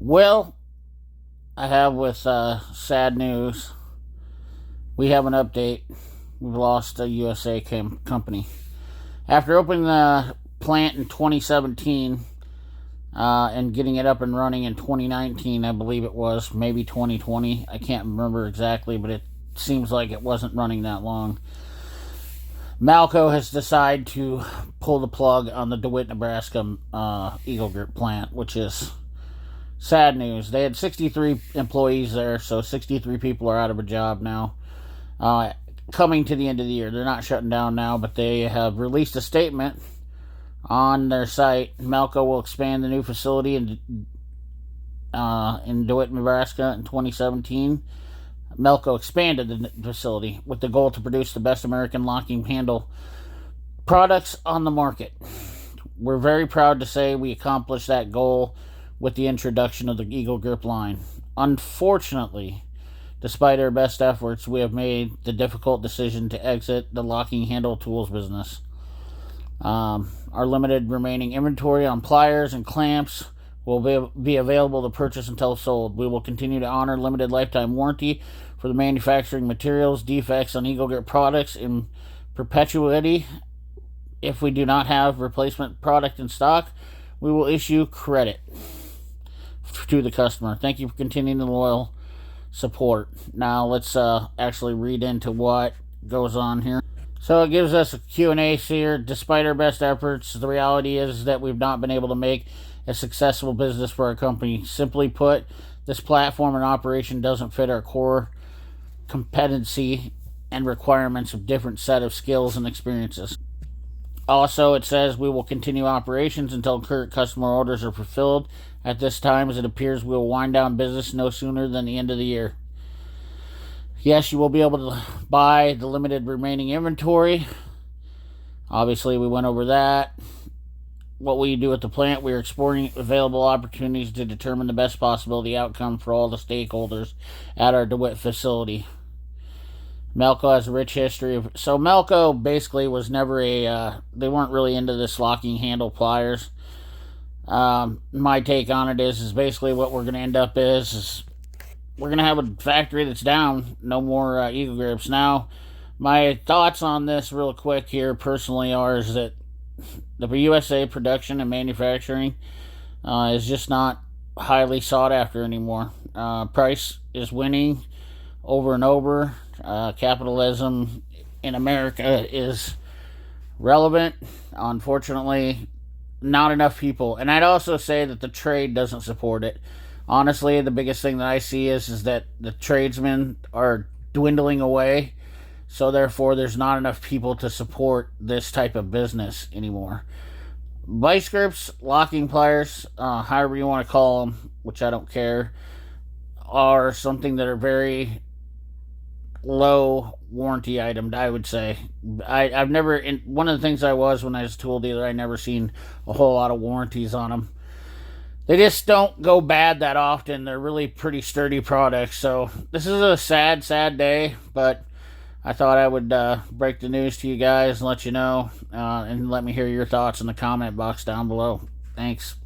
Well, I have with sad news. We have an update. We've lost a USA company. After opening the plant in 2017 and getting it up and running in 2019, I believe it was, maybe 2020. I can't remember exactly, but it seems like it wasn't running that long. Malco has decided to pull the plug on the DeWitt, Nebraska Eagle Grip plant, which is sad news. They had 63 employees there, so 63 people are out of a job now. Coming to the end of the year. They're not shutting down now, but they have released a statement on their site. Malco will expand the new facility in DeWitt, Nebraska in 2017. Malco expanded the facility with the goal to produce the best American locking handle products on the market. We're very proud to say we accomplished that goal with the introduction of the Eagle Grip line. Unfortunately, despite our best efforts, we have made the difficult decision to exit the locking handle tools business. Our limited remaining inventory on pliers and clamps will be available to purchase until sold. We will continue to honor limited lifetime warranty for the manufacturing materials, defects on Eagle Grip products in perpetuity. If we do not have replacement product in stock, we will issue credit to the customer. Thank you for continuing the loyal support. Now let's actually read into what goes on here. So it gives us a Q&A here. Despite our best efforts, the reality is that we've not been able to make a successful business for our company. Simply put, this platform and operation doesn't fit our core competency and requirements of different set of skills and experiences. Also, it says we will continue operations until current customer orders are fulfilled. At this time, as it appears, we will wind down business no sooner than the end of the year. Yes, you will be able to buy the limited remaining inventory. Obviously, we went over that. What will you do at the plant? We are exploring available opportunities to determine the best possibility outcome for all the stakeholders at our DeWitt facility. Malco has a rich history of... So Malco basically was never they weren't really into this locking handle pliers. My take on it is basically what we're going to end up is we're going to have a factory that's down. No more Eagle Grips. Now, my thoughts on this real quick here personally is that the USA production and manufacturing is just not highly sought after anymore. Price is winning over and over. Capitalism in America is relevant. Unfortunately, not enough people. And I'd also say that the trade doesn't support it. Honestly, the biggest thing that I see is that the tradesmen are dwindling away. So therefore, there's not enough people to support this type of business anymore. Visegrips, locking pliers, however you want to call them, which I don't care, are something that are very low warranty item, I would say. I've never, one of the things I was when I was a tool dealer, I never seen a whole lot of warranties on them. They just don't go bad that often. They're really pretty sturdy products. So this is a sad, sad day, but I thought I would break the news to you guys and let you know, and let me hear your thoughts in the comment box down below. Thanks.